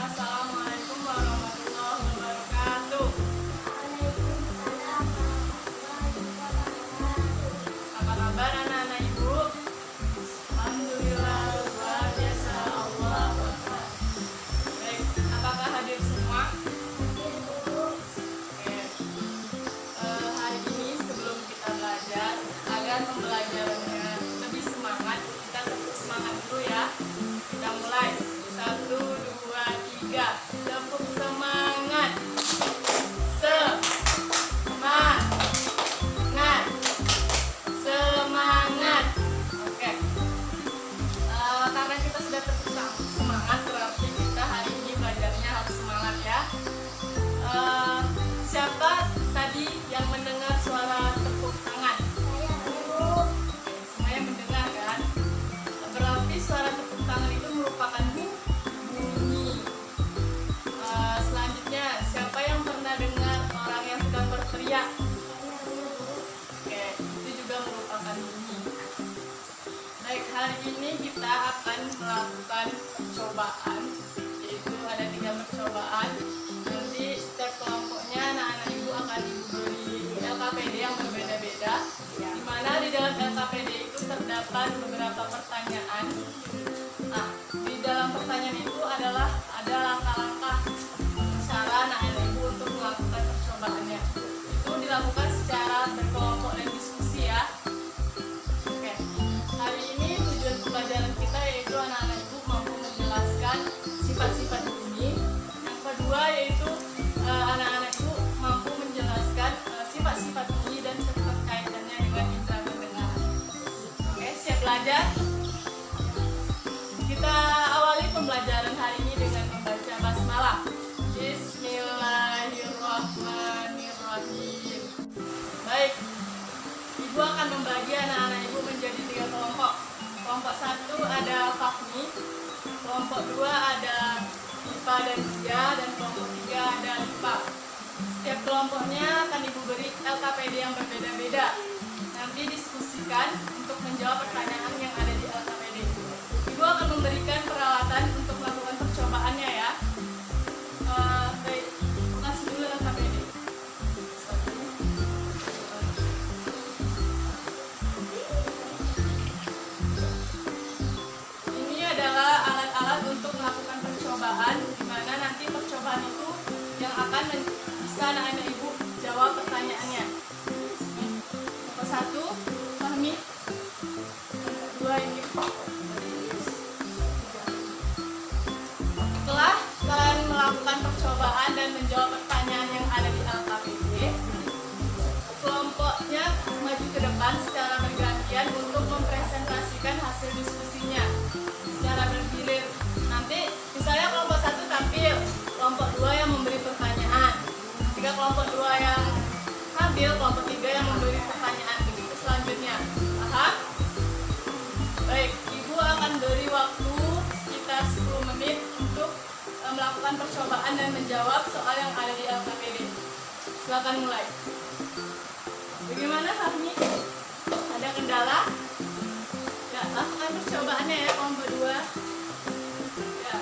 Assalamualaikum warahmatullahi wabarakatuh. Waalaikumsalam warahmatullahi wabarakatuh. Apa kabar anak-anak ibu? Alhamdulillah luar biasa, Allah Akbar. Baik, apakah hadir semua? Hadir guru. Oke. Hari ini sebelum kita belajar, agar pembelajarannya lebih semangat, kita tetap semangat dulu ya. Kita mulai. 1, 2, 3. Tepuk semangat. Semangat. Semangat. Oke. Karena kita sudah tepuk semangat, berarti kita hari ini belajarnya harus semangat ya. Siapa tadi yang mendengar suara tepuk tangan? Saya guru. Semuanya mendengar kan? Berarti suara tepuk tangan itu merupakan bunyi. Selanjutnya, siapa yang pernah dengar orang yang sedang berteriak? Saya guru. Oke, itu juga merupakan bunyi. Baik, hari ini kita akan melakukan percobaan, yaitu ada 3 percobaan. Nanti setiap kelompoknya anak-anak ibu akan diberi LKPD yang berbeda-beda, di mana di dalam LKPD itu terdapat beberapa pertanyaan. Nah, di dalam pertanyaan itu adalah ada langkah-langkah cara anak-anak ibu untuk melakukan percobaannya. Itu dilakukan secara berkelompok dan diskusi ya. Oke, hari ini tujuan pembelajaran kita yaitu anak-anak ibu mampu menjelaskan sifat-sifat bunyi. Yang kedua yaitu anak-anak ibu mampu menjelaskan sifat-sifat bunyi dan keterkaitannya dengan indera pendengaran. Oke, siap belajar? Kita awali pembelajaran hari ini dengan membaca basmalah. Bismillahirrahmanirrahim. Baik, ibu akan membagi anak-anak ibu menjadi 3 kelompok. Kelompok 1 ada Fahmi, kelompok 2 ada IPA dan Dia, dan kelompok 3 ada IPA. Setiap kelompoknya akan ibu beri LKPD yang berbeda-beda. Nanti diskusikan untuk menjawab pertanyaan yang ada di LKPD. Ibu akan memberikan peralatan untuk melakukan percobaannya ya. Baik, kasih dulu LKPD. Ini adalah alat-alat untuk melakukan percobaan, di mana nanti percobaan itu yang akan bisa anak-anak ibu jawab pertanyaannya. Nomor 1, Fahmi. Nomor 2 ini. Setelah kalian melakukan percobaan dan menjawab pertanyaan yang ada di LKPD, kelompoknya maju ke depan secara bergantian untuk mempresentasikan hasil diskusinya secara bergilir. Nanti misalnya kelompok 1 tampil, kelompok 2 yang memberi pertanyaan, ketika kelompok 2 yang tampil, kelompok 3 yang memberi pertanyaan, begitu selanjutnya. Paham? Baik, ibu akan beri waktu sekitar 10 menit untuk melakukan percobaan dan menjawab soal yang ada di LKPD. Silakan mulai. Bagaimana Fahmi? Ada kendala? Ya, lakukan percobaannya ya kelompok 2. Ya.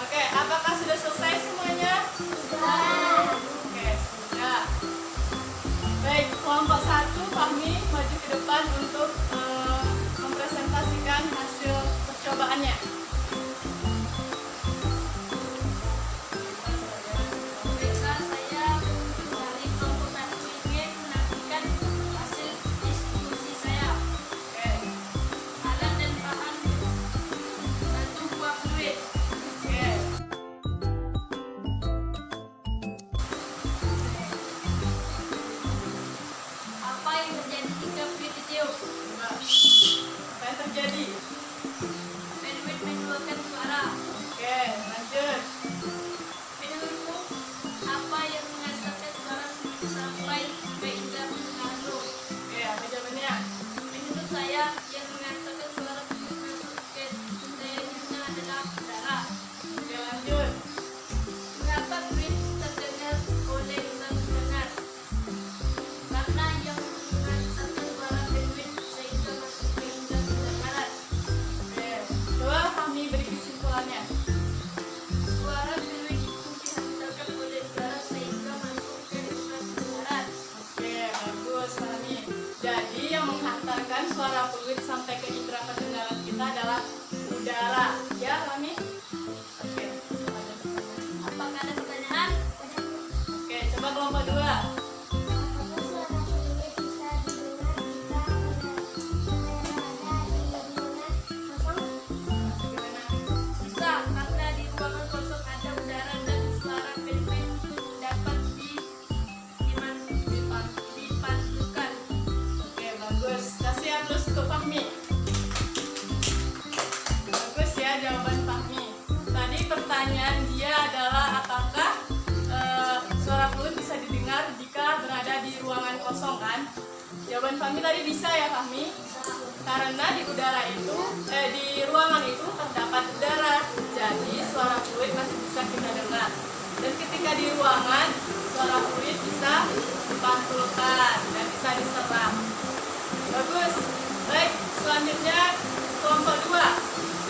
Oke, apakah sudah selesai semuanya? Sudah. Oke, sudah. Baik, kelompok 1 Fahmi maju ke depan untuk mempresentasikan hasil percobaannya. Baiklah, saya dari kelompok 1 ingin menantikan hasil diskusi saya. Oke, Alat dan bahan satu buah fluid. oke. Apa yang terjadi jika fluid ditiup? Coba. Apa yang terjadi? Fluid mengeluarkan suara. Oke, lanjut. Menurutmu, apa yang menghasilkan suara fluid sampai ke indera pendengaranmu? Oke, apa jawabannya? Menurut saya, yang menghasilkan suara fluid masuk ke indera adalah darah. Oke, lanjut. Mengapa fluid terdengar oleh indera pendengar? Karena yang menghasilkan suara fluid sehingga masuk ke indera pendengaran. yang menghantarkan suara fluid sampai ke indera pendengaran kita adalah udara. Ya, Rami? Oke. Apakah ada pertanyaan? Oke, coba kelompok 2. Apakah suara fluid bisa didengar jika berada di lingkungan kosong? Gimana? Bisa, karena di ruangan kosong ada udara dan suara fluid dapat dipantukan. Oke, bagus. Kasih aplaus untuk Fahmi. Bagus ya jawaban Fahmi. Tadi pertanyaan dia adalah apakah suara fluid bisa didengar jika berada di ruangan kosong kan? Jawaban Fahmi tadi bisa ya Fahmi? Karena di udara itu, di ruangan itu terdapat udara, jadi suara fluid masih bisa kita dengar. Dan ketika di ruangan, suara fluid bisa dipantulkan dan bisa diserap. Bagus. Baik, selanjutnya kelompok 2.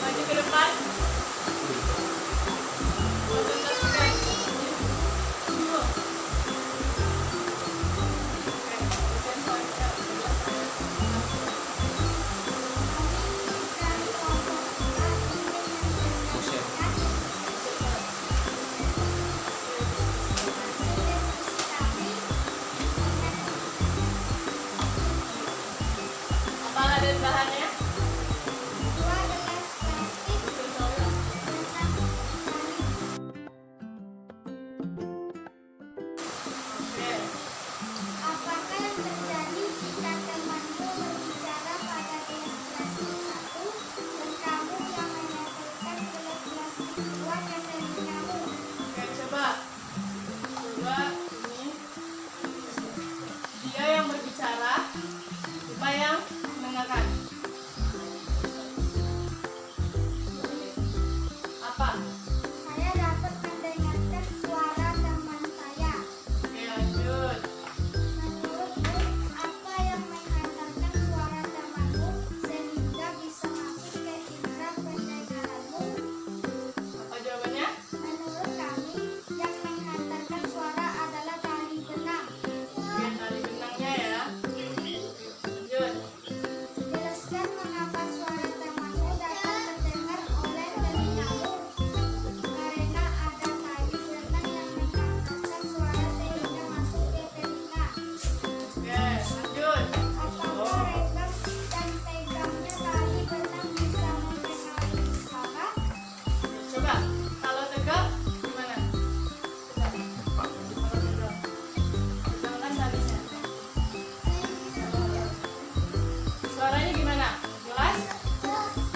Maju ke depan. Konsentrasikan. Oke, dosen selanjutnya. Dari kelompok 4 ingin menjelaskan hasil diskusi kami Apa ada bahannya? dua gelas plastik tentang Oke. apakah yang terjadi jika temanmu berbicara pada gelas plastik 1 dan kamu yang menempelkan gelas plastik 2 ke telingamu? Oke, coba ini dia yang berbicara, Lupa yang mendengarkan. Apa? Saya dapat mendengarkan suara teman saya. Oke, lanjut. Menurutmu, apa yang menghantarkan suara temanmu sehingga bisa masuk ke indera pendengaranmu? Apa jawabannya? Menurut kami, yang menghantarkan suara adalah tali benang. Oke, tali benangnya ya. Lanjut. Jelaskan mengapa suara temanmu dapat terdengar oleh telingamu. Karena ada tali benang yang menghantarkan suara sehingga masuk ke telinga. Oke, lanjut. Apakah renggang dan tegangnya tali benang bisa mempengaruhi suara? Coba, kalau tegak gimana? Coba. Kalau tegak. Tegak kan talinya. Suaranya gimana? Jelas?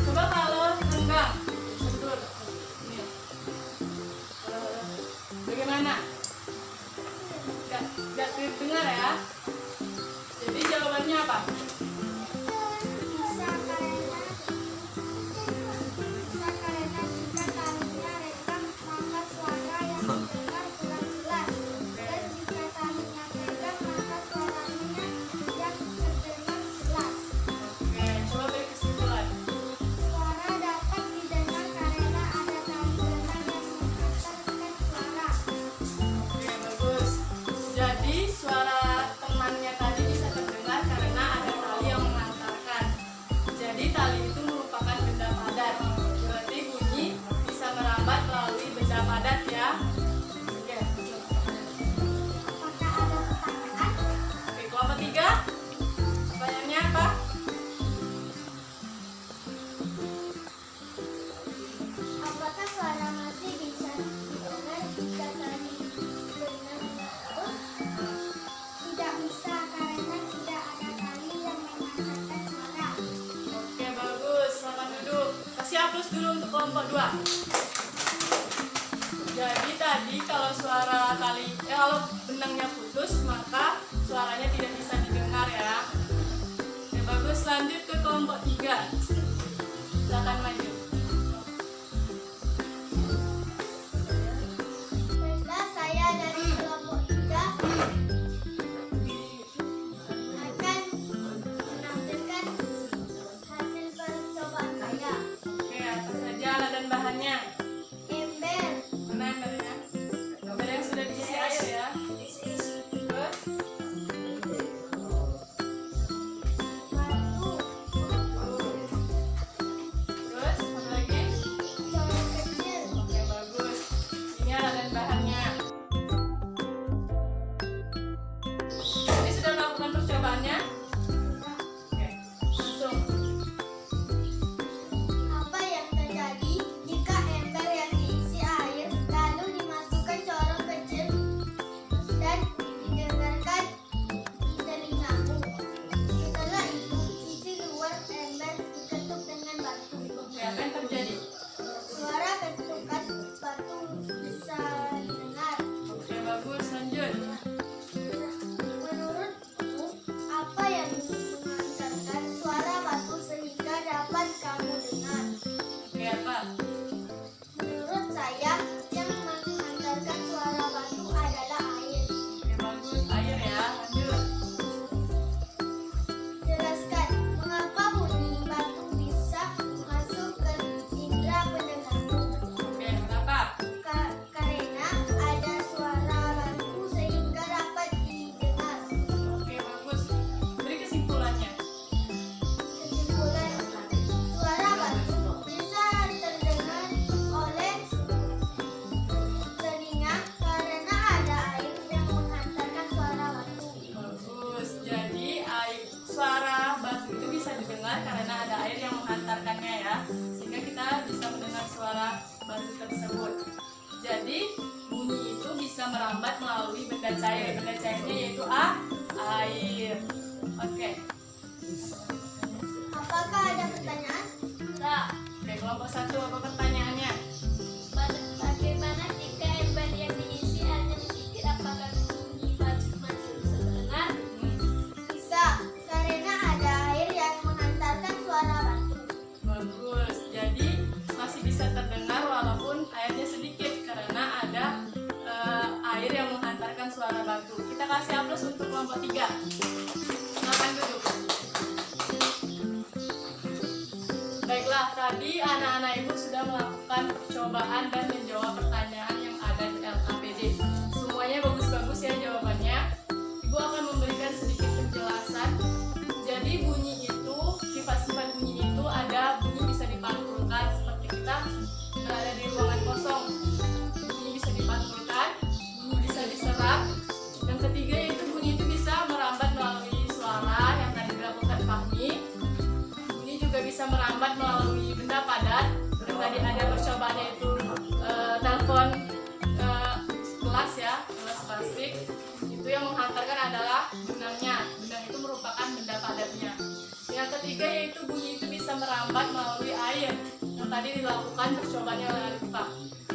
Coba kalau renggang. Betul. Ini. Bagaimana? Gak terdengar ya? Jadi jawabannya apa? Bisa karena jika talinya renggang maka suara yang didengar kurang jelas. Dan jika talinya tegang maka suaranya yang terdengar jelas. Oke, coba beri kesimpulan. Suara dapat didengar karena ada tali benang yang menghantarkan suara. Oke, bagus. Jadi suara temannya tadi bisa terdengar karena ada tali yang mengantarkan. Jadi tali itu merupakan benda padat. Berarti bunyi bisa merambat melalui benda padat ya. Oke. Apakah ada pertanyaan? Oke, kelompok 3. Pertanyaannya apa? Apakah suara masih bisa didengar jika tali benang terus? Tidak bisa karena tidak ada tali yang menghantarkan suara. Oke, bagus. Selamat duduk. Kasih aplaus dulu untuk kelompok 2. Jadi tadi kalau kalau benangnya putus maka suaranya tidak bisa didengar ya. Oke, bagus. Lanjut ke kelompok 3. Silakan maju. Baiklah, saya dari kelompok 3 akan menampilkan hasil percobaan saya. Oke, apa saja alat dan bahannya? Ember, Mana embernya? Ember yang sudah diisi air ya. Isi-isi. Terus tersebut. Jadi bunyi itu bisa merambat melalui benda cair. Benda cairnya yaitu air. Oke. Apakah ada pertanyaan? Tak. Oke, kelompok 1 apa pertanyaannya? Bagaimana jika ember yang diisi hanya sedikit? Apakah bunyi batu masih bisa terdengar? Bisa, karena ada air yang menghantarkan suara batu. Bagus. Jadi masih bisa terdengar walaupun airnya sedikit karena ada air yang menghantarkan suara batu. Kita kasih aplaus untuk kelompok 3. Silakan duduk. Baiklah, tadi anak-anak ibu sudah melakukan percobaan dan menjawab pertanyaan yang ada di LKPD. Semuanya bagus-bagus ya jawabannya. Ibu akan memberikan sedikit penjelasan. Jadi bunyi itu, sifat-sifat bunyi itu ada bunyi bisa dipantulkan seperti kita berada di ruangan kosong. Bunyi bisa dipantulkan, bunyi bisa diserap. Yang ketiga yaitu bunyi itu bisa merambat melalui suara yang tadi dilakukan Fahmi. Bunyi juga bisa merambat melalui benda padat. Yang tadi ada percobaan yaitu telepon kelas ya, kelas plastik. Itu yang menghantarkan adalah benangnya. Benang itu merupakan benda padatnya. Yang ketiga yaitu bunyi itu bisa merambat melalui air. Yang tadi dilakukan percobaannya oleh Arifah.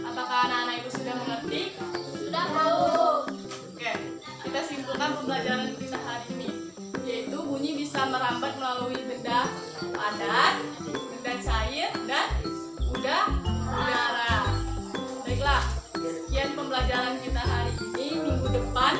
Apakah anak-anak ibu sudah mengerti? Sudah tahu. Oke, kita simpulkan pembelajaran kita hari ini. Yaitu bunyi bisa merambat melalui benda padat, benda cair, dan udara. Baiklah, sekian pembelajaran kita hari ini. Minggu depan